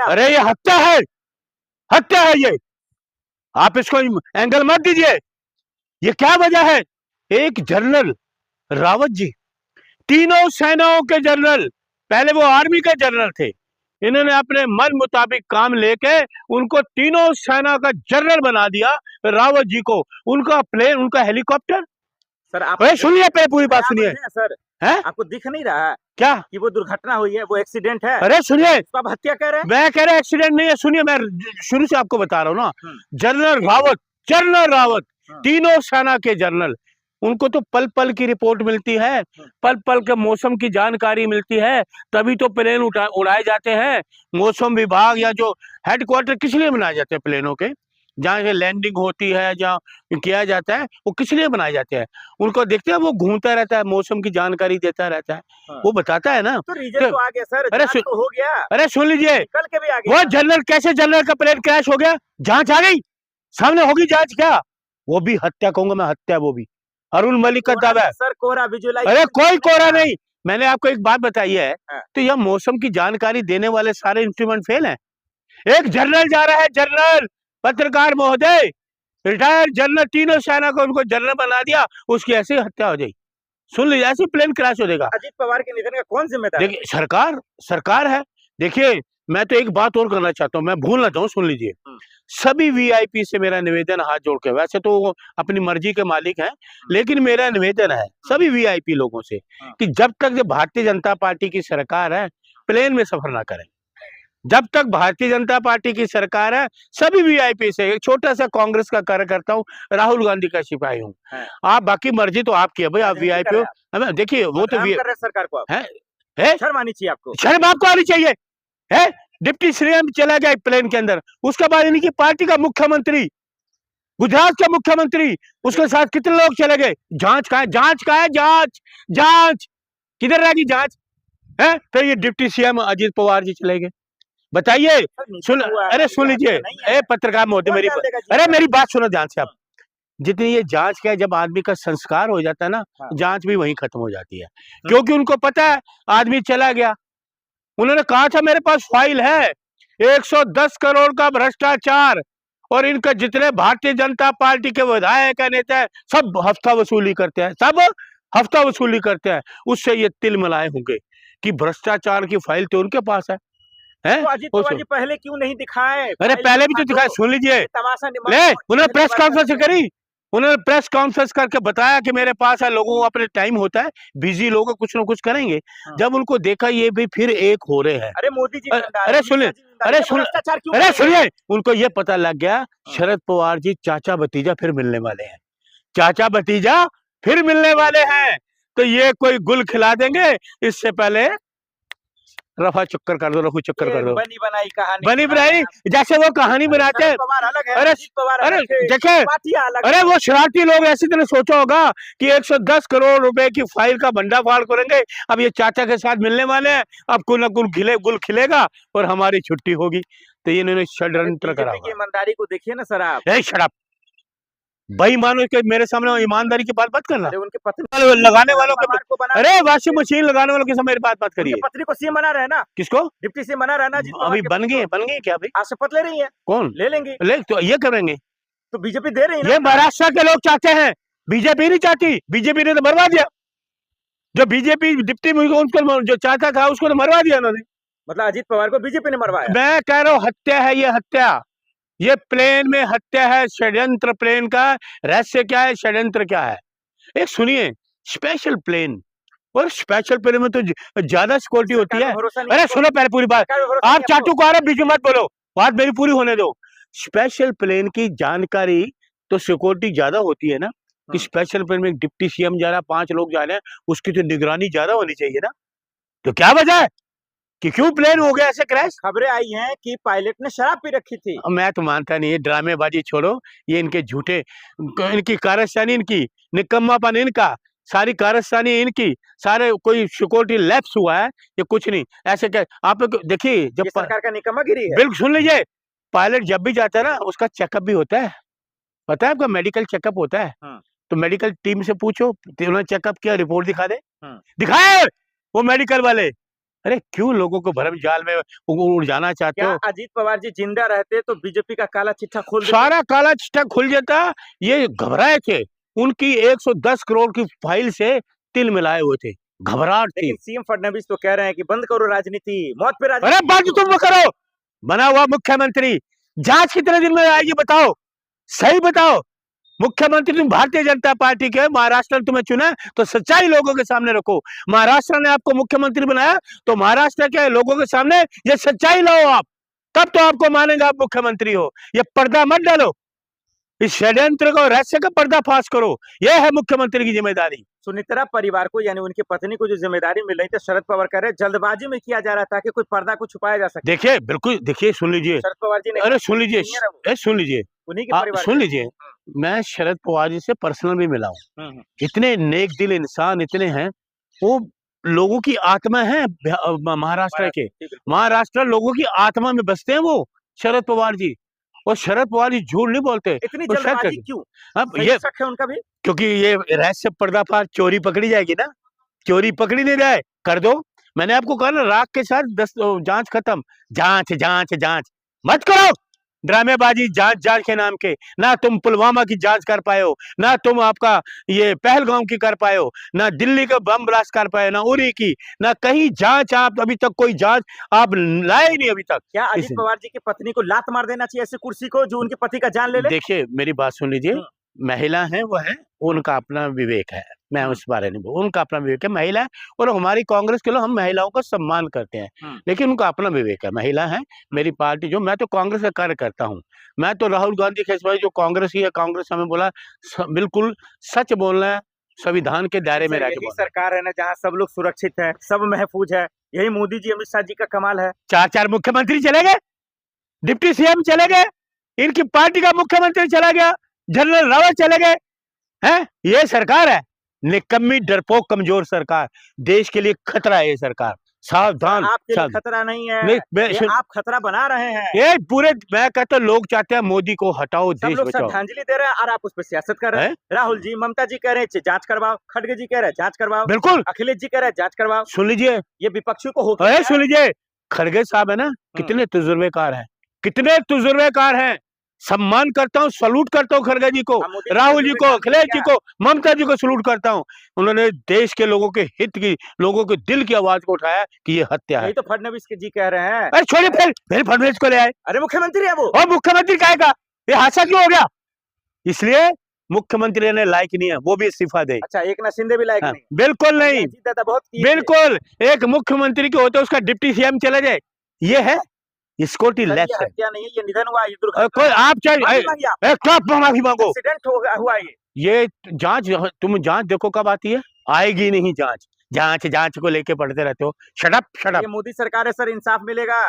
रहे हैं? अरे ये हत्या है, हत्या है ये। आप इसको एंगल मत दीजिए। ये क्या वजह है? एक जनरल रावत जी, तीनों सेनाओं के जनरल, पहले वो आर्मी के जनरल थे, इन्होंने अपने मन मुताबिक काम लेके उनको तीनों सेना का जनरल बना दिया, रावत जी को। उनका प्लेन, उनका हेलीकॉप्टर। सर आप सुनिए, पहले पूरी बात सुनिए। सर है आपको दिख नहीं रहा है क्या कि वो दुर्घटना हुई है, वो एक्सीडेंट है? अरे सुनिए, तो आप हत्या कह रहे हैं? मैं कह रहा एक्सीडेंट नहीं है। सुनिए, मैं शुरू से आपको बता रहा हूँ ना। जनरल रावत, जनरल रावत, तीनों सेना के जनरल, उनको तो पल पल की रिपोर्ट मिलती है, पल पल के मौसम की जानकारी मिलती है, तभी तो प्लेन उड़ाए जाते हैं। मौसम विभाग या जो हेडक्वार्टर किस लिए बनाए जाते हैं प्लेनों के, जहाँ से लैंडिंग होती है, जहाँ किया जाता है, वो किस लिए बनाए जाते हैं? उनको देखते हैं, वो घूमता रहता है, मौसम की जानकारी देता रहता है, वो बताता है ना। तो रीजन तो आ गया सर, अरे तो हो गया। अरे सुन लीजिए, कल के भी आ गया। वो जनरल, कैसे जनरल का प्लेन क्रैश हो गया? जांच आ गई सामने, होगी जांच। क्या वो भी हत्या कहूंगा मैं, हत्या। वो भी अरुण मलिक का दावा है सर, कोरा विजुअलाइज। अरे कोई कोरा नहीं। मैंने आपको एक बात बताई है, तो यह मौसम की जानकारी देने वाले सारे इंस्ट्रूमेंट फेल हैं। एक जनरल जा रहा है, जनरल, पत्रकार महोदय, रिटायर्ड जनरल, तीनों सेना को उनको जनरल बना दिया, उसकी ऐसी हत्या हो जाएगी। सुन लीजिए, ऐसी प्लेन क्रैश हो जाएगा। अजीत पवार के निधन का कौन जिम्मेदार है? देखिए, सरकार, सरकार है। देखिए, मैं तो एक बात और करना चाहता हूँ, मैं भूल ना जाऊं, सुन लीजिए। सभी वीआईपी से मेरा निवेदन, हाथ जोड़ के, वैसे तो वो अपनी मर्जी के मालिक हैं, लेकिन मेरा निवेदन है सभी वीआईपी लोगों से कि जब तक जो भारतीय जनता पार्टी की सरकार है, प्लेन में सफर ना करें। जब तक भारतीय जनता पार्टी की सरकार है, सभी वीआईपी से, एक छोटा सा कांग्रेस का कार्यकर्ता हूँ, राहुल गांधी का सिपाही हूँ। आप, बाकी मर्जी तो आपकी है भाई, आप वीआईपी हो। देखिए, वो तो सरकार को है, शर्म आनी चाहिए आपको, शर्म आपको आनी चाहिए। है, डिप्टी सीएम चला गया प्लेन के अंदर, उसके बाद इनकी पार्टी का मुख्यमंत्री, गुजरात का मुख्यमंत्री, उसके साथ कितने लोग चले गए? जांच का है, जांच का है, जांच, जांच किधर रहेगी जांच? है, फिर ये डिप्टी सीएम अजीत पवार जी चले गए। बताइए, सुन, अरे सुन लीजिए, अरे पत्रकार महोदय, मेरी बात सुनो ध्यान से आप। जितनी ये जांच का, जब आदमी का संस्कार हो जाता है ना, जांच भी वहीं खत्म हो जाती है, क्योंकि उनको पता है आदमी चला गया। उन्होंने कहा था मेरे पास फाइल है, 110 करोड़ का भ्रष्टाचार, और इनका जितने भारतीय जनता पार्टी के विधायक है, नेता है, सब हफ्ता वसूली करते हैं, सब हफ्ता वसूली करते हैं। उससे ये तिलमिलाए होंगे कि भ्रष्टाचार की फाइल तो उनके पास है। तो अजीत पवार जी पहले क्यों नहीं दिखाए? अरे पहले भी तो दिखाए, सुन लीजिए, उन्होंने प्रेस कॉन्फ्रेंस करी, उन्होंने प्रेस कॉन्फ्रेंस करके बताया कि मेरे पास है, लोगों को अपने टाइम होता है, बिजी लोग कुछ ना कुछ करेंगे। जब उनको देखा ये भी फिर एक हो रहे हैं, अरे मोदी जी, अरे सुनिए, अरे सुनिए, उनको ये पता लग गया शरद पवार जी चाचा भतीजा फिर मिलने वाले हैं, चाचा भतीजा फिर मिलने वाले हैं, तो ये कोई गुल खिला देंगे। इससे पहले रफा चक्कर कर दो, रफू चक्कर कर दो, बनी बनाई कहानी, बनी बनाई, जैसे वो कहानी बनाते हैं। अरे देखे, अरे वो शरारती लोग ऐसी तरह सोचा होगा कि 110 करोड़ रुपए की फाइल का भंडाफाड़ करेंगे, अब ये चाचा के साथ मिलने वाले हैं, अब कुल न कुल गुल खिलेगा और हमारी छुट्टी होगी। तो ये इन्होंने षड्यंत्र करा। ईमानदारी को देखिए ना सर आप। शट अप, बेईमानों के मेरे सामने ईमानदारी की बात मत करना। उनके पत्नी लगाने वालों के, अरे वॉशिंग मशीन लगाने वालों के सामने मेरी बात मत करिए। पत्नी को सीएम बना रहे ना? किसको? डिप्टी सीएम बना रहे ना? अभी बन गए क्या? अभी आज शपथ ले रही है? कौन ले लेंगे? तो ये करेंगे, तो बीजेपी दे रही है। ये महाराष्ट्र के लोग चाहते हैं, बीजेपी नहीं चाहती। बीजेपी ने तो मरवा दिया, जो बीजेपी डिप्टी उनको जो चाहता था उसको तो मरवा दिया उन्होंने। मतलब अजीत पवार को बीजेपी ने मरवाया? मैं कह रहा हूँ हत्या है ये, हत्या, ये प्लेन में हत्या है, षड्यंत्र। प्लेन का रहस्य क्या है, षड्यंत्र क्या है? एक सुनिए, स्पेशल प्लेन, और स्पेशल प्लेन में तो ज्यादा सिक्योरिटी होती है। अरे सुनो पहले पूरी बात, आप चाटू को आ रहे बीच में मत बोलो, बात मेरी पूरी होने दो। स्पेशल प्लेन की जानकारी तो सिक्योरिटी ज्यादा होती है ना, कि स्पेशल प्लेन में एक डिप्टी सीएम जा रहा है, 5 लोग जा रहे हैं, उसकी तो निगरानी ज्यादा होनी चाहिए ना। तो क्या वजह है कि क्यों प्लेन हो गया ऐसे क्रैश? खबरें आई हैं कि पायलट ने शराब पी रखी थी। मैं तो मानता नहीं, ये ड्रामेबाजी छोड़ो, ये इनके झूठे, इनकी कारस्तानी, इनकी निकम्मापन, इनका सारी कारस्तानी इनकी, सारे कोई सिक्योरिटी लैप्स हुआ है, ये कुछ नहीं। ऐसे क्या आप देखिए, जब सरकार का निकम्मागिरी है। बिल्कुल, सुन लीजिए, पायलट जब भी जाता है ना, उसका चेकअप भी होता है, पता है आपका, मेडिकल चेकअप होता है। तो मेडिकल टीम से पूछो, उन्होंने चेकअप किया, रिपोर्ट दिखा दे, दिखाए वो मेडिकल वाले, अरे क्यों लोगों को भरम जाल में उलझाना चाहते क्या हो? अजीत पवार जी जिंदा रहते तो बीजेपी का काला चिट्ठा खोल देते? सारा काला चिट्ठा खुल जाता। ये घबराए थे, उनकी 110 करोड़ की फाइल से तिल मिलाए हुए थे, घबराहट थी। लेकिन सीएम फडणवीस तो कह रहे हैं कि बंद करो राजनीति, मौत पे अरे राजनीति बंद करो। तुम करो, बना हुआ मुख्यमंत्री, जांच कितने दिन में आएगी बताओ, सही बताओ। मुख्यमंत्री तुम भारतीय जनता पार्टी के, महाराष्ट्र ने तुम्हें चुना तो सच्चाई लोगों के सामने रखो। महाराष्ट्र ने आपको मुख्यमंत्री बनाया तो महाराष्ट्र के लोगों के सामने ये सच्चाई लाओ आप, तब तो आपको मानेंगे आप मुख्यमंत्री हो। ये पर्दा मत डालो, इस षड्यंत्र को, रहस्य का पर्दाफाश करो, यह है मुख्यमंत्री की जिम्मेदारी। सुनित्रा परिवार को यानी उनकी पत्नी को जो जिम्मेदारी मिल रही थी, शरद पवार कह रहे हैं जल्दबाजी में किया जा रहा था कि कोई पर्दा को छुपाया जा सके। देखिए बिल्कुल, देखिए सुन लीजिए, शरद पवार जी ने अरे सुन लीजिए, इंजीनियर है वो, सुन लीजिए, उन्हीं के आप परिवार सुन के। लीजिए, मैं शरद पवार जी से पर्सनल भी मिला हूँ। हम्म। इतने नेक दिल इंसान इतने हैं, वो लोगों की आत्मा है महाराष्ट्र के, महाराष्ट्र लोगों की आत्मा में बसते हैं वो शरद पवार जी। और शरद पवार जी झूठ नहीं बोलते। इतनी वो शक जल्दबाजी करके- क्यों? अब सही ये शक है उनका भी। क्योंकि ये रहस्य पर्दाफाश, चोरी पकड़ी जाएगी ना, चोरी पकड़ी नहीं जाए, कर दो। मैंने आपको कहा ना, राख के साथ 10 जांच खत्म, जांच जांच जांच मत करो, ड्रामेबाजी जांच जांच के नाम के। ना तुम पुलवामा की जांच कर पाए हो, ना तुम आपका ये पहलगाम की कर पाए हो, ना दिल्ली का बम ब्लास्ट कर पाए, ना उरी की, ना कहीं जांच। आप अभी तक कोई जांच आप लाए ही नहीं अभी तक। क्या अजीत पवार जी की पत्नी को लात मार देना चाहिए ऐसी कुर्सी को जो उनके पति का जान ले ले? देखिए मेरी बात सुन लीजिए, महिला है वो है, उनका अपना विवेक है, मैं उस बारे में उनका अपना विवेक है, महिला है। और हमारी कांग्रेस के लोग, हम महिलाओं का सम्मान करते हैं, लेकिन उनका अपना विवेक है, महिला है। मेरी पार्टी जो, मैं तो कांग्रेस का कार्य करता हूँ, मैं तो राहुल गांधी के जो कांग्रेस ही है, कांग्रेस हमें बोला बिल्कुल सच बोलना है, संविधान के दायरे में रहकर यही सरकार है ना जहाँ सब लोग सुरक्षित है, सब महफूज है। यही मोदी जी, अमित शाह जी का कमाल है। 4 मुख्यमंत्री चले गए, डिप्टी सीएम चले गए, इनकी पार्टी का मुख्यमंत्री चला गया, जनरल रावत चले गए हैं। ये सरकार है निकम्मी, डरपोक, कमजोर सरकार, देश के लिए खतरा है ये सरकार, सावधान। आपके लिए खतरा नहीं है, नहीं, ये आप खतरा बना रहे हैं। ये पूरे, मैं कहता हूँ लोग चाहते हैं मोदी को हटाओ, सब देश लोग बचाओ। श्रद्धांजलि दे रहे हैं और आप उस पर सियासत कर रहे हैं। राहुल जी, ममता जी कह रहे हैं जांच करवाओ, खड़गे जी कह रहे हैं जांच करवाओ, बिल्कुल, अखिलेश जी कह रहे हैं जांच करवाओ। सुन लीजिए, ये विपक्षियों को हो, सुन लीजिए, खड़गे साहब है ना, कितने तजुर्बेकार हैं, कितने तजुर्बेकार हैं। सम्मान करता हूँ, सलूट करता हूँ खड़गे जी को, राहुल जी को, अखिलेश जी को, ममता जी को सलूट करता हूँ। उन्होंने देश के लोगों के हित की, लोगों के दिल की आवाज को उठाया कि ये हत्या है। तो फडणवीस के जी कह रहे हैं। अरे छोड़िए, फिर फडणवीस को ले आए। अरे मुख्यमंत्री है वो, और मुख्यमंत्री कहेगा, ये हादसा क्यों हो गया? इसलिए मुख्यमंत्री ने लायक नहीं है, वो भी इस्तीफा दे। अच्छा, एकनाथ शिंदे भी लायक नहीं? बिल्कुल नहीं, बिल्कुल। एक मुख्यमंत्री के होते उसका डिप्टी सीएम चला जाए, ये है स्कॉटी लेफ्ट है। हत्या नहीं है, ये निधन हुआ, ये दुर्घटना। कोई आप चाहे माफी मांगो, एक्सीडेंट हुआ ये जांच, तुम जांच देखो कब आती है, आएगी नहीं जांच, जांच जांच को लेके पढ़ते रहते हो। Shut up. ये मोदी सरकार है सर, इंसाफ मिलेगा?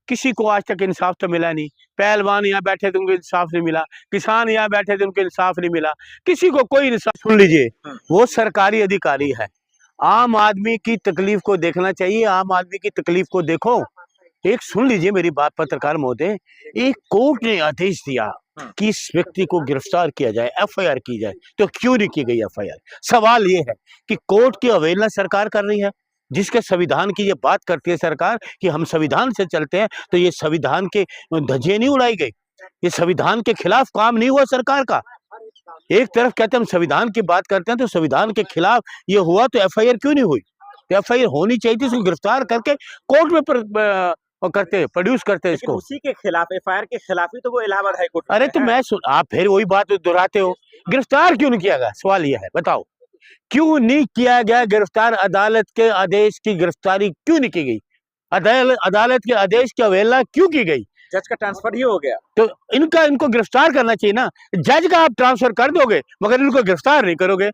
किसी को आज तक इंसाफ तो मिला नहीं। पहलवान यहाँ बैठे थे उनको इंसाफ नहीं मिला, किसान यहाँ बैठे थे उनको इंसाफ नहीं मिला, किसी को कोई इंसाफ। सुन लीजिए, वो सरकारी अधिकारी है, आम आदमी की तकलीफ को देखना चाहिए, आम आदमी की तकलीफ को देखो। एक सुन लीजिए मेरी बात पत्रकार महोदय, एक कोर्ट ने आदेश दिया कि इस व्यक्ति को गिरफ्तार किया जाए, एफआईआर की जाए, तो क्यों नहीं की गई एफआईआर? सवाल ये है कि कोर्ट की अवहेलना सरकार कर रही है, जिसके संविधान की ये बात करती है सरकार कि हम संविधान से चलते हैं, तो ये संविधान के धज्जियां नहीं उड़ाई गई, ये संविधान के खिलाफ काम नहीं हुआ सरकार का। एक तरफ कहते हैं हम संविधान की बात करते हैं, तो संविधान के खिलाफ ये हुआ, तो एफआईआर क्यों नहीं हुई? एफआईआर होनी चाहिए थी, इसको गिरफ्तार करके कोर्ट में करते, प्रोड्यूस करते इसको। उसी के खिलाफ, एफआईआर के खिलाफ ही तो वो इलाहाबाद हाई कोर्ट। अरे तो मैं आप फिर वही बात दोहराते हो, गिरफ्तार क्यों नहीं किया गया? सवाल यह है, बताओ क्यों नहीं किया गया गिरफ्तार? अदालत के आदेश की गिरफ्तारी क्यों नहीं की गई? अदालत के आदेश की अवहेलना क्यों की गई? जज का ट्रांसफर ही हो गया, तो इनको गिरफ्तार करना चाहिए ना। जज का आप ट्रांसफर कर दोगे मगर इनको गिरफ्तार नहीं करोगे,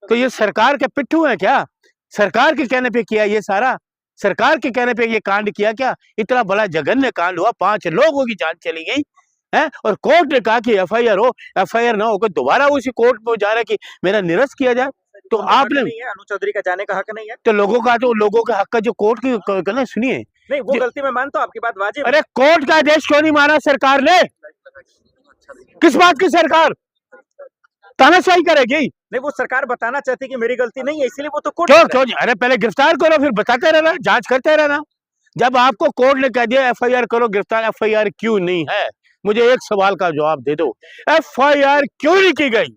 तो ये सरकार के पिट्ठू है क्या? सरकार के कहने पे किया ये सारा? सरकार के कहने पे ये कांड किया क्या? इतना बड़ा जघन्य कांड हुआ, 5 लोगों की जान चली गई है, और कोर्ट ने कहा कि एफआईआर हो, एफआईआर ना होकर दोबारा उसी कोर्ट में जा रहा है कि मेरा निरस्त किया जाए। तो आपने, अनु चौधरी का जाने का हक नहीं है, तो लोगों का हक का जो कोर्ट की, सुनिए, नहीं वो गलती में मानता हूं, आपकी बात वाजिब। अरे कोर्ट का आदेश क्यों नहीं माना सरकार ने? किस बात की सरकार? तानाशाही करेगी? नहीं, वो सरकार बताना चाहती है कि मेरी गलती नहीं है, इसीलिए वो तो कोर्ट क्यों जा रहा है। क्यों? अरे पहले गिरफ्तार करो, फिर बताते रहना, जांच करते रहना। जब आपको कोर्ट ने कह दिया एफआईआर करो, गिरफ्तार, एफआईआर क्यों नहीं है? मुझे एक सवाल का जवाब दे दो, एफआईआर क्यों नहीं की गई?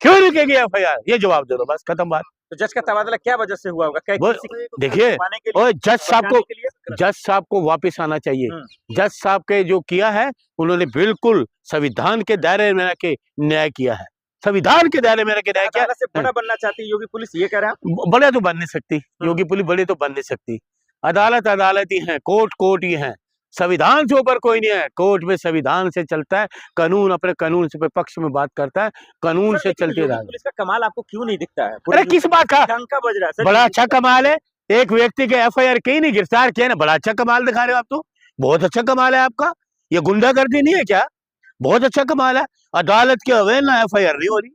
क्यों नहीं की गई एफआईआर? ये जवाब दे दो, बस खत्म बात। तो जज का तबादला क्या वजह से हुआ होगा? क्या वो किसी को देखिए, छुपाने के लिए, और बचाने के लिए? जज साहब को वापस आना चाहिए। जज साहब के जो किया है, उन्होंने बिल्कुल संविधान के दायरे में रह के न्याय किया है। संविधान के दायरे में रह के न्याय किया। अदालत से बड़ा बनना चाहती है योगी पुलिस, ये कह रहा है। बड़े तो बन नहीं सकती योगी पुलिस, बड़े तो बन नहीं सकती। अदालत अदालत ही है, कोर्ट कोर्ट ही है, संविधान से ऊपर कोई नहीं है। कोर्ट में संविधान से चलता है, कानून अपने कानून से पक्ष में बात करता है, कानून से चलते रहा। पुलिस का कमाल आपको क्यों नहीं दिखता है? अरे किस बात का? डंका बज रहा है सर। बड़ा अच्छा कमाल है, एक व्यक्ति के एफआईआर की नहीं, गिरफ्तार किया ना, बड़ा अच्छा कमाल दिखा रहे हो आप तो। बहुत अच्छा कमाल है आपका, ये गुंडागर्दी नहीं है क्या? बहुत अच्छा कमाल है। अदालत की अवहेलना, एफआईआर नहीं हो रही,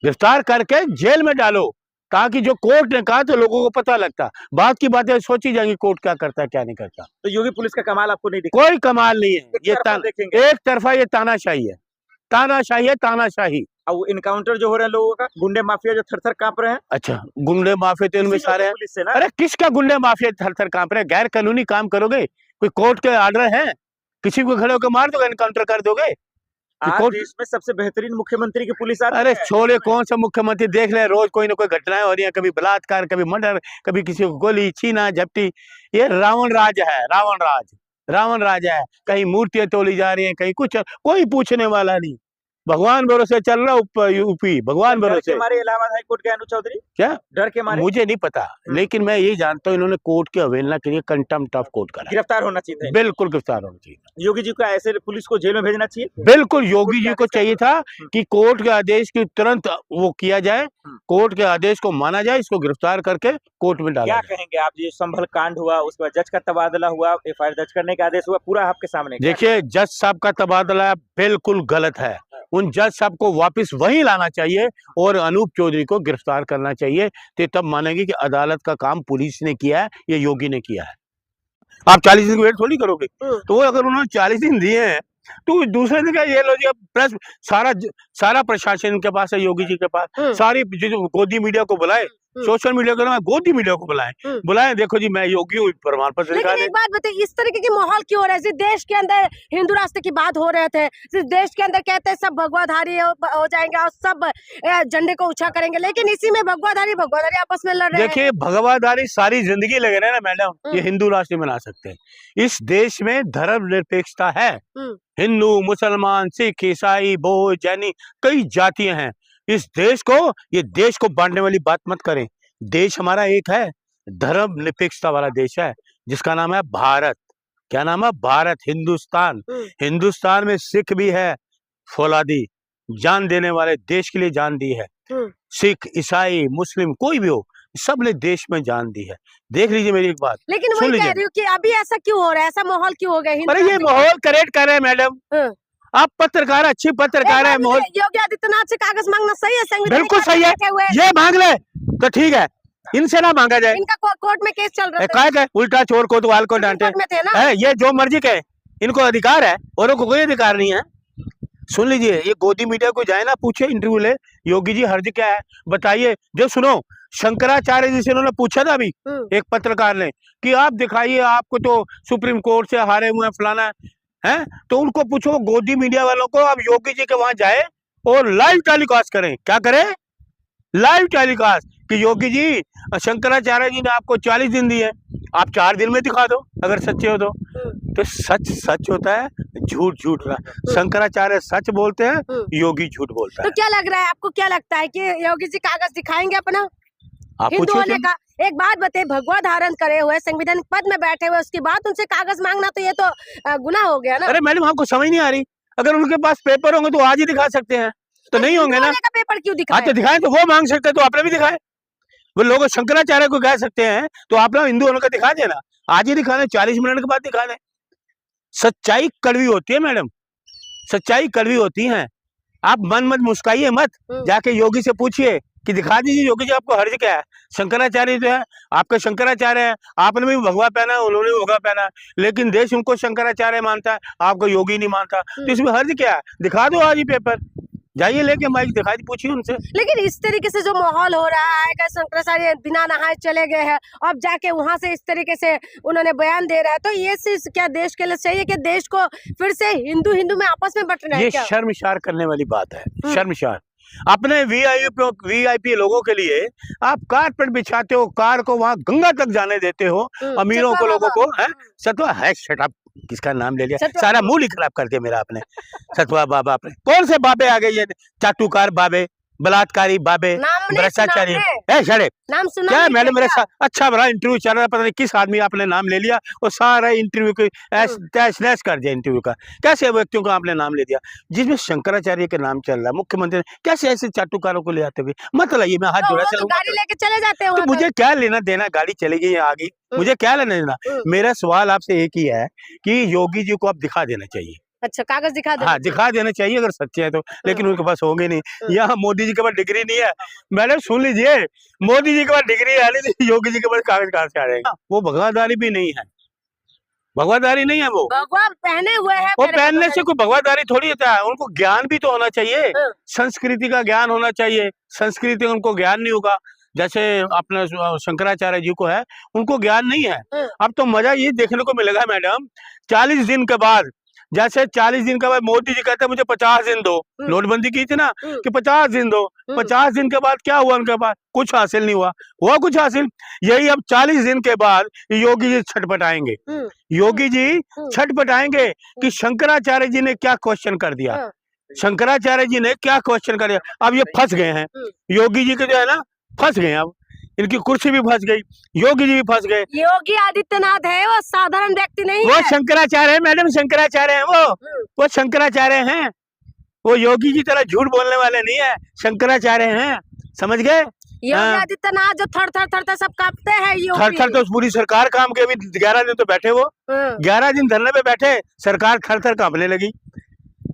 गिरफ्तार करके जेल में डालो, ताकि जो कोर्ट ने कहा तो लोगों को पता लगता। बात की बातें सोची जाएंगी, कोर्ट क्या करता है क्या नहीं करता। तो योगी पुलिस का कमाल आपको नहीं दिखता? कोई कमाल नहीं है, ये देखेंगे एक तरफा ये तानाशाही है, तानाशाही है, तानाशाही। अब वो इनकाउंटर जो हो रहे हैं लोगों का, गुंडे माफिया जो थर-थर कांप रहे हैं। अच्छा, गुंडे माफिया तो इनमें सारे हैं। पुलिस से ना। अरे किसका गुंडे माफिया थर-थर कांप रहे हैं? गैर कानूनी काम करोगे? कोई कोर्ट के ऑर्डर है? किसी को खड़े होकर मार दोगे, एनकाउंटर कर दोगे? आज देश में सबसे बेहतरीन मुख्यमंत्री की पुलिस आती है। अरे छोड़े, कौन सा मुख्यमंत्री देख ले, रोज कोई ना कोई घटनाएं हो रही है, कभी बलात्कार, कभी मर्डर, कभी किसी को गोली, छीना झपटी। ये रावण राज है, रावण राज, रावण राज है। कहीं मूर्तियां तोड़ी जा रही हैं, कहीं कुछ, कोई पूछने वाला नहीं। भगवान भरोसे चल रहा यूपी, भगवान भरोसे। हमारे इलाहाबाद हाई कोर्ट के अनु चौधरी क्या डर के मारे? मुझे नहीं पता, लेकिन मैं ये जानता हूँ इन्होंने कोर्ट की अवहेलना के लिए कंटेम्प्ट ऑफ कोर्ट करा। गिरफ्तार होना चाहिए, बिल्कुल गिरफ्तार होना चाहिए। योगी जी को ऐसे पुलिस को जेल में भेजना चाहिए। बिल्कुल योगी जी को चाहिए था कि कोर्ट के आदेश की तुरंत वो किया जाए, कोर्ट के आदेश को माना जाए, इसको गिरफ्तार करके कोर्ट में डाला। क्या कहेंगे आप? ये संभल कांड हुआ, उसके बाद जज का तबादला हुआ, एफआईआर दर्ज करने का आदेश हुआ, पूरा आपके सामने। देखिए, जज साहब का तबादला बिल्कुल गलत है। उन जज साहब को वापस वहीं लाना चाहिए और अनूप चौधरी को गिरफ्तार करना चाहिए, तो तब मानेंगे कि अदालत का काम पुलिस ने किया है, ये योगी ने किया है। आप 40 दिन की वेट थोड़ी करोगे। तो अगर उन्होंने 40 दिन दिए हैं, तो दूसरे दिन का ये लो जी, प्रेस सारा प्रशासन के पास है, योगी जी के पास। सारी जो गोदी मीडिया को बुलाए, सोशल मीडिया को गोदी मीडिया को बुलाए, देखो जी मैं योगी हूँ, प्रमाण पत्र दिखा दे। एक बात बताइए, इस तरीके की माहौल क्यों हो रहा है? जिस देश के अंदर हिंदू राष्ट्र की बात हो रहे थे, जिस देश के अंदर कहते हैं सब भगवाधारी हो जाएंगे और सब झंडे को ऊंचा करेंगे, लेकिन इसी में भगवाधारी आपस में लड़ रहे हैं। देखिए, भगवाधारी सारी जिंदगी लगे रहे ना मैडम, ये हिंदू राष्ट्र बना सकते हैं। इस देश में धर्मनिरपेक्षता है, हिंदू, मुसलमान, सिख, ईसाई, बौद्ध, जैनी, कई जातियां हैं। इस देश को, ये देश को बांटने वाली बात मत करें। देश हमारा एक है, धर्मनिरपेक्षता वाला देश है, जिसका नाम है भारत। क्या नाम है? भारत, हिंदुस्तान। हिंदुस्तान में सिख भी है, फौलादी, जान देने वाले, देश के लिए जान दी है। सिख, ईसाई, मुस्लिम, कोई भी हो, सब ने देश में जान दी है। देख लीजिए मेरी एक बात, लेकिन वही कह रही हूँ कि अभी ऐसा क्यों हो रहा है, ऐसा माहौल क्यों हो गया? अरे ये माहौल क्रिएट कर रहे हैं मैडम। आप पत्रकार, अच्छी पत्रकार है। योगी आदित्यनाथ से कागज मांगना सही है? बिल्कुल सही है, ये मांग ले तो ठीक है, इनसे ना मांगा जाए। इनका कोर्ट में केस चल रहा है। क्या उल्टा चोर को तो वाल को डांटे है, ये जो मर्जी कहे, इनको अधिकार है, औरों को कोई अधिकार नहीं है। सुन लीजिए, ये गोदी मीडिया को जाए ना, पूछे, इंटरव्यू ले, योगी जी हर्ज क्या है बताइए। जो सुनो, शंकराचार्य जी से उन्होंने पूछा था अभी एक पत्रकार ने कि आप दिखाइए, आपको तो सुप्रीम कोर्ट से हारे हुए हैं, फलाना है, तो उनको पूछो गोदी मीडिया वालों को, आप योगी जी के वहां जाए और लाइव टेलीकास्ट करें। क्या करें? लाइव टेलीकास्ट कि योगी जी, शंकराचार्य जी ने आपको 40 दिन दिए, आप 4 दिन में दिखा दो अगर सच्चे हो तो सच सच होता है, झूठ झूठ रहा। शंकराचार्य सच बोलते हैं, योगी झूठ बोलता है। तो क्या लग रहा है आपको, क्या लगता है कि योगी जी कागज दिखाएंगे अपना आप हिंदू होने का? एक बात बताइए, भगवा धारण करे हुए, संविधानिक पद में बैठे हुए, उसके बाद उनसे कागज मांगना, तो ये तो गुनाह हो गया ना। अरे मैडम, आपको समझ नहीं आ रही? अगर उनके पास पेपर होंगे तो आज ही दिखा सकते हैं, तो नहीं होंगे ना। पेपर क्यों दिखाए? तो दिखाए, तो वो मांग सकते हैं, तो आपने भी दिखाए। वो लोग शंकराचार्य को कह सकते हैं, तो आप लोग हिंदू होने का दिखा देना, आज ही दिखा दें, 40 मिनट के बाद दिखा दें। सच्चाई कड़वी होती है मैडम, सच्चाई कड़वी होती है। आप मन मत मुस्काइए मत, जाके योगी से पूछिए कि दिखा दीजिए योगी जी आपको हर्ज क्या है। शंकराचार्य जो है, आपका शंकराचार्य है, आपने भी भगवा पहना, उन्होंने भी भगवा पहना, लेकिन देश उनको शंकराचार्य मानता है, आपको योगी नहीं मानता, तो इसमें हर्ज क्या है? दिखा दो आज ही पेपर। जाइए लेके माइक दिखाई, पूछिए उनसे। लेकिन इस तरीके से जो माहौल हो रहा है कि शंकराचार्य बिना नहाए चले गए हैं, अब जाके वहां से इस तरीके से उन्होंने बयान दे रहा है, तो ये चीज क्या देश के लिए चाहिए कि देश को फिर से हिंदू हिंदू में आपस में बंटना है ये क्या? शर्मसार करने वाली बात है, शर्मसार। अपने वीआईपी लोगों के लिए आप कारपेट बिछाते हो, कार को वहां गंगा तक जाने देते हो, अमीरों को, लोगों को है सतवा है। शट अप, किसका नाम ले लिया, सारा मूड ही खराब कर दिया मेरा आपने। सतवा बाबा, आपने कौन से बाबे आ गए, ये चाटुकार बाबे, बलात्कारी बाबे, भ्रष्टाचारी है। शड़े नाम सुना क्या मैडम, मेरे साथ अच्छा बड़ा इंटरव्यू चल रहा है, पता नहीं किस आदमी आपने नाम ले लिया और सारा इंटरव्यू को तहस कर दिया। इंटरव्यू का कैसे व्यक्तियों का आपने नाम ले दिया जिसमें शंकराचार्य के नाम चल रहा है, मुख्यमंत्री, कैसे ऐसे चाटुकारों को ले आते हुए? मत लाइए, मैं हाथ जोड़ा चलूंगा। गाड़ी लेके चले जाते हैं, तो मुझे क्या लेना देना, गाड़ी चली गई आ गई, मुझे क्या लेना देना? मेरा सवाल आपसे एक ही है कि योगी जी को आप दिखा देना चाहिए। अच्छा, कागज दिखा दे। हाँ, दिखा देना चाहिए अगर सच्चे हैं तो, लेकिन उनके पास होंगे नहीं। यहाँ मोदी जी के पास डिग्री नहीं है। मैडम सुन लीजिए, मोदी जी के पास डिग्री है नहीं, योगी जी के पास कागज कहाँ से आ जाएगा? वो भगवादारी भी नहीं है, भगवादारी नहीं है वो। भगवा पहने हुए हैं, वो पहनने से कोई भगवादारी थोड़ी होता है। उनको ज्ञान भी तो होना चाहिए, संस्कृति का ज्ञान होना चाहिए। संस्कृति उनको ज्ञान नहीं होगा, जैसे अपने शंकराचार्य जी को है, उनको ज्ञान नहीं है। अब तो मजा ये देखने को मिलेगा मैडम, 40 दिन के बाद, जैसे 40 दिन के बाद मोदी जी कहते हैं मुझे 50 दिन दो, नोटबंदी की थी ना कि 50 दिन दो, 50 दिन के बाद क्या हुआ उनके पास? कुछ हासिल नहीं हुआ कुछ हासिल। यही अब 40 दिन के बाद योगी जी छटपटाएंगे, योगी जी छटपटाएंगे कि शंकराचार्य जी ने क्या क्वेश्चन कर दिया, शंकराचार्य जी ने क्या क्वेश्चन कर दिया। अब ये फंस गए हैं, योगी जी के जो है ना फंस गए, अब इनकी कुर्सी भी फंस गई, योगी जी भी फंस गए। योगी आदित्यनाथ है, वो साधारण व्यक्ति नहीं वो है। शंकराचार्य है मैडम, शंकराचार्य है वो शंकराचार्य हैं। वो योगी की तरह झूठ बोलने वाले नहीं है, शंकराचार्य हैं, समझ गए? योगी आदित्यनाथ जो थर थर सब कांपते हैं, थर थर तो पूरी सरकार काम के, अभी 11 दिन तो बैठे वो, 11 दिन धरने पे बैठे, सरकार थर थर कांपने लगी,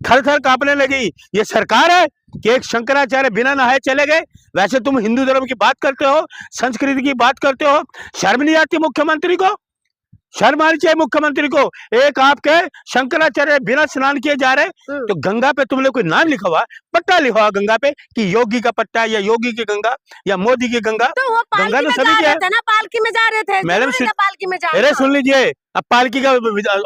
थर थर कांपने लगी। ये सरकार है कि एक शंकराचार्य बिना नहाए चले गए? वैसे तुम हिंदू धर्म की बात करते हो, संस्कृति की बात करते हो, शर्म नहीं आती मुख्यमंत्री को? शर्म आनी चाहिए मुख्यमंत्री को। एक आपके शंकराचार्य बिना स्नान किए जा रहे, तो गंगा पे तुमने कोई नाम लिखा हुआ, पट्टा लिखा हुआ गंगा पे कि योगी का पट्टा या योगी की गंगा या मोदी की गंगा? तो वो गंगा तो सभी जा रहे थे ना, पालकी में जा रहे थे मैडम। पालकी में जा, अरे सुन लीजिए, अब पालकी का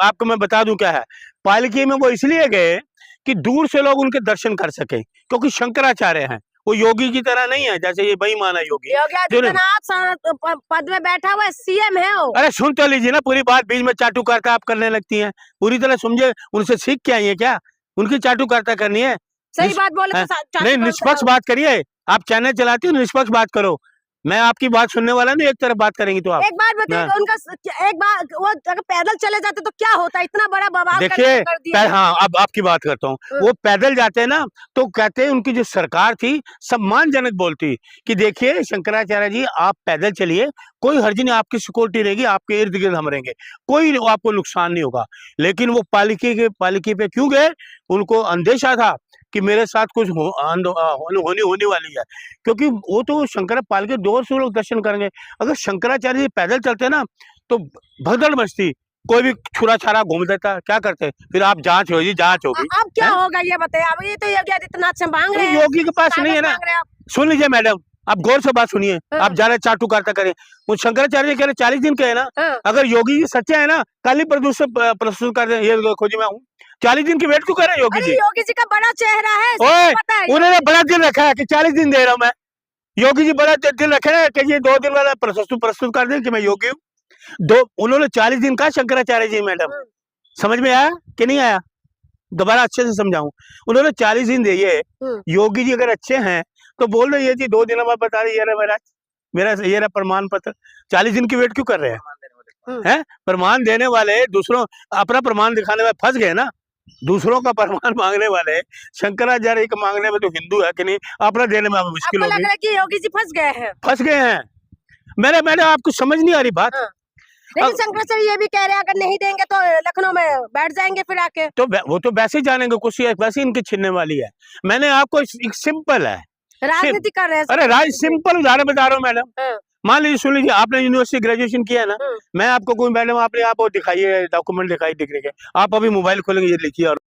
आपको मैं बता दूं क्या है। पालकी में वो इसलिए गए कि दूर से लोग उनके दर्शन कर सके, क्योंकि शंकराचार्य हैं, वो योगी की तरह नहीं है जैसे ये बेईमान है योगी। योगी आदित्यनाथ पद में बैठा हुआ सीएम है वो। अरे सुन तो लीजिए ना, पूरी बात बीच में चाटुकारिता आप करने लगती हैं, पूरी तरह समझे। उनसे सीख के आई है क्या? उनकी चाटुकारिता करनी है? सही बात बोले तो नहीं, निष्पक्ष बात करिए। आप चैनल चलाती हो, निष्पक्ष बात करो। मैं आपकी बात सुनने वाला नहीं, एक तरफ बात करेंगी तो आप। एक बात बताइए, उनका एक बार वो अगर पैदल चले जाते तो क्या होता? इतना बड़ा बवाल देखिए, हाँ अब आपकी बात करता हूँ। वो पैदल जाते हैं ना, तो कहते हैं उनकी जो सरकार थी सम्मानजनक बोलती कि देखिए शंकराचार्य जी आप पैदल चलिए, कोई हर्ज नहीं, आपकी सिक्योरिटी रहेगी, आपके इर्द गिर्द हम रहेंगे, कोई आपको नुकसान नहीं होगा। लेकिन वो पालकी पे क्यों गए? उनको अंदेशा था कि मेरे साथ कुछ होने वाली है, क्योंकि वो तो शंकर पालकी दूर से लोग दर्शन करेंगे। अगर शंकराचार्य जी पैदल चलते ना तो भगदड़ मचती, कोई भी छुरा छारा घूम देता, क्या करते? फिर आप जांच होगी, जांच होगी। अब क्या होगा ये बताइए? अब ये तो योगी आदित्यनाथ से मांग रहे हैं, योगी के पास नहीं है ना। सुन लीजिए मैडम, आप गौर से बात सुनिए, आप ज्यादा चाटुकारिता करें। वो शंकराचार्य जी कह रहे 40 दिन के है ना, अगर योगी जी सच्चे है ना, कल ही प्रस्तुत कर दे, ये खोजी मैं हूँ। 40 दिन की वेट क्यों कर रहे हैं योगी जी? योगी जी का बड़ा चेहरा है, पता है, उन्होंने बड़ा दिन रखा है कि 40 दिन दे रहा हूँ मैं। योगी जी बड़ा दिन रखे हैं कि ये 2 दिन वाला प्रस्तुत कर दे कि मैं योगी हूँ। उन्होंने 40 दिन का शंकराचार्य जी मैडम, समझ में आया कि नहीं आया? दोबारा अच्छे से समझाऊं। उन्होंने 40 दिन दिए। योगी जी अगर अच्छे हैं तो बोल रहे ये जी 2 दिनों बाद बता रही मेरा ये रहा प्रमाण पत्र। 40 दिन की वेट क्यों कर रहे हैं? प्रमाण देने वाले दूसरों, अपना प्रमाण दिखाने में फंस गए ना, दूसरों का प्रमाण मांगने वाले। शंकराचार्य का मांगने में तो हिंदू है कि नहीं, अपना देने में मुश्किल होगी। लग रहा है कि योगी जी फंस गए हैं। मैंने आपको समझ नहीं आ रही बात। लेकिन शंकराचार्य ये भी कह रहे हैं अगर नहीं देंगे तो लखनऊ में बैठ जाएंगे फिर आके। तो वो तो वैसे ही जानेंगे, कुछ वैसे इनकी छिनने वाली है। मैंने आपको एक सिंपल है, राजनीति कर रहे हैं। अरे सिंपल उदाहरण बता रहा हूँ मैडम। मान लीजिए, सुन लीजिए, आपने यूनिवर्सिटी ग्रेजुएशन किया है ना, मैं आपको कोई मैडम आपने आप दिखाइए डॉक्यूमेंट दिखाई डिग्री के, आप अभी मोबाइल खोलेंगे, ये लिखिए और